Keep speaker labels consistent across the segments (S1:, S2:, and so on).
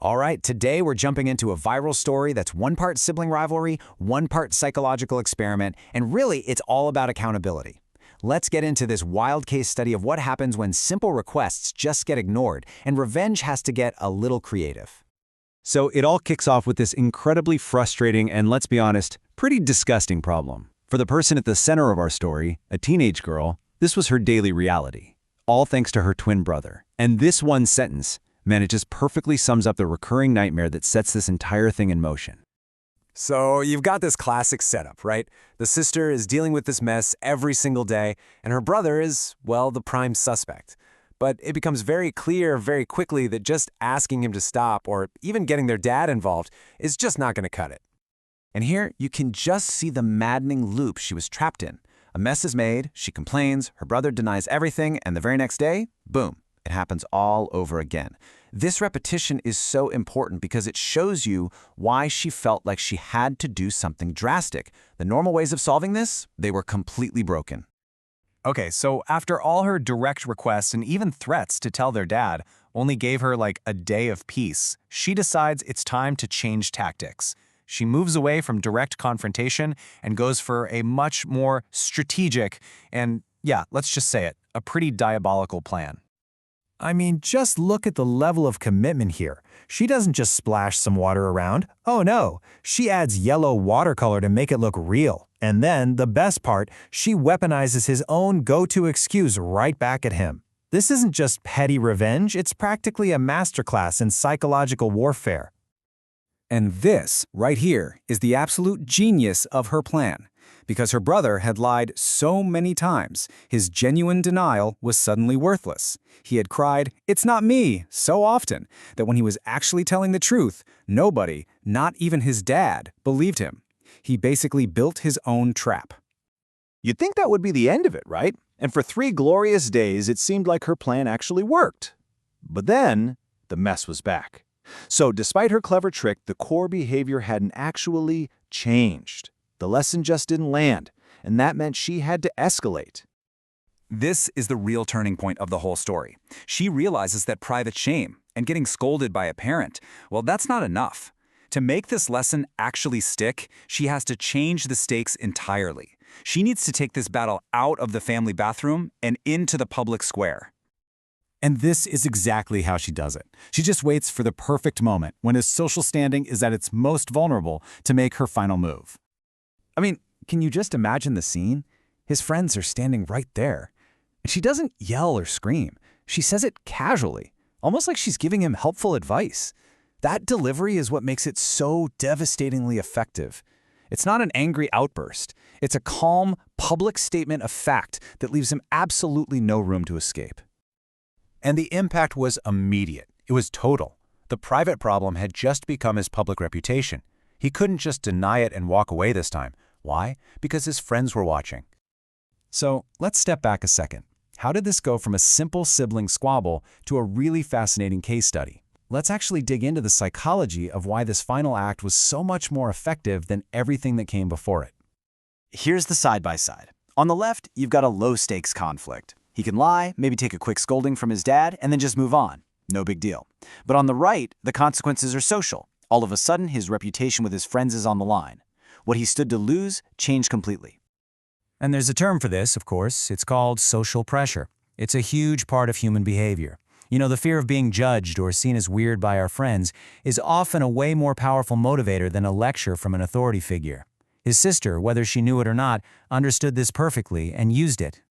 S1: All right, today we're jumping into a viral story that's one part sibling rivalry, one part psychological experiment, and really it's all about accountability. Let's get into this wild case study of what happens when simple requests just get ignored and revenge has to get a little creative.
S2: So it all kicks off with this incredibly frustrating and, let's be honest, pretty disgusting problem. For the person at the center of our story, a teenage girl, this was her daily reality. All thanks to her twin brother. And this one sentence, man, it just perfectly sums up the recurring nightmare that sets this entire thing in motion.
S3: So you've got this classic setup, right? The sister is dealing with this mess every single day, and her brother is, well, the prime suspect. But it becomes very clear very quickly that just asking him to stop or even getting their dad involved is just not going to cut it.
S1: And here you can just see the maddening loop she was trapped in. A mess is made, she complains, her brother denies everything, and the very next day, boom, it happens all over again. This repetition is so important because it shows you why she felt like she had to do something drastic. The normal ways of solving this, they were completely broken.
S4: Okay, so after all her direct requests and even threats to tell their dad only gave her like a day of peace, she decides it's time to change tactics. She moves away from direct confrontation and goes for a much more strategic and, yeah, let's just say it, a pretty diabolical plan.
S5: I mean, just look at the level of commitment here. She doesn't just splash some water around. Oh no, she adds yellow watercolor to make it look real. And then, the best part, she weaponizes his own go-to excuse right back at him. This isn't just petty revenge, it's practically a masterclass in psychological warfare.
S6: And this, right here, is the absolute genius of her plan. Because her brother had lied so many times, his genuine denial was suddenly worthless. He had cried, "It's not me," so often that when he was actually telling the truth, nobody, not even his dad, believed him. He basically built his own trap.
S2: You'd think that would be the end of it, right? And for 3 glorious days, it seemed like her plan actually worked. But then, the mess was back. So despite her clever trick, the core behavior hadn't actually changed. The lesson just didn't land, and that meant she had to escalate.
S1: This is the real turning point of the whole story. She realizes that private shame and getting scolded by a parent, well, that's not enough. To make this lesson actually stick, she has to change the stakes entirely. She needs to take this battle out of the family bathroom and into the public square.
S5: And this is exactly how she does it. She just waits for the perfect moment, when his social standing is at its most vulnerable, to make her final move.
S1: I mean, can you just imagine the scene? His friends are standing right there. And she doesn't yell or scream. She says it casually, almost like she's giving him helpful advice. That delivery is what makes it so devastatingly effective. It's not an angry outburst. It's a calm, public statement of fact that leaves him absolutely no room to escape.
S7: And the impact was immediate. It was total. The private problem had just become his public reputation. He couldn't just deny it and walk away this time. Why? Because his friends were watching.
S5: So let's step back a second. How did this go from a simple sibling squabble to a really fascinating case study? Let's actually dig into the psychology of why this final act was so much more effective than everything that came before it.
S1: Here's the side-by-side. On the left, you've got a low-stakes conflict. He can lie, maybe take a quick scolding from his dad, and then just move on. No big deal. But on the right, the consequences are social. All of a sudden, his reputation with his friends is on the line. What he stood to lose changed completely.
S5: And there's a term for this, of course. It's called social pressure. It's a huge part of human behavior. You know, the fear of being judged or seen as weird by our friends is often a way more powerful motivator than a lecture from an authority figure. His sister, whether she knew it or not, understood this perfectly and used it.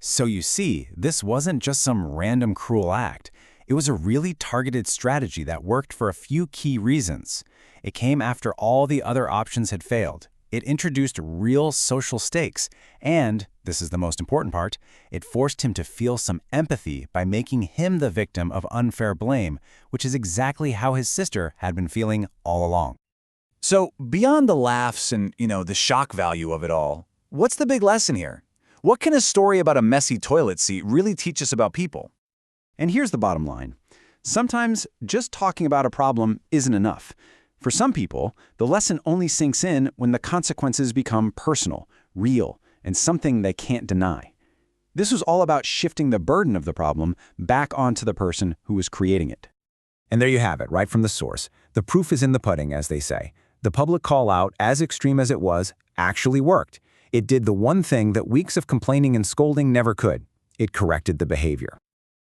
S1: So you see, this wasn't just some random cruel act. It was a really targeted strategy that worked for a few key reasons. It came after all the other options had failed. It introduced real social stakes, and, this is the most important part, it forced him to feel some empathy by making him the victim of unfair blame, which is exactly how his sister had been feeling all along.
S7: So beyond the laughs and, the shock value of it all, what's the big lesson here? What can a story about a messy toilet seat really teach us about people?
S2: And here's the bottom line. Sometimes just talking about a problem isn't enough. For some people, the lesson only sinks in when the consequences become personal, real, and something they can't deny. This was all about shifting the burden of the problem back onto the person who was creating it. And there you have it, right from the source. The proof is in the pudding, as they say. The public call-out, as extreme as it was, actually worked. It did the one thing that weeks of complaining and scolding never could. It corrected the behavior.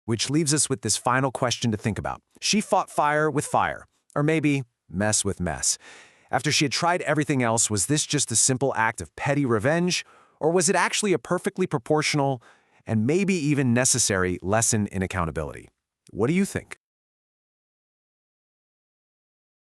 S3: Which leaves us with this final question to think about. She fought fire with fire, or maybe mess with mess. After she had tried everything else, was this just a simple act of petty revenge, or was it actually a perfectly proportional and maybe even necessary lesson in accountability? What do you think?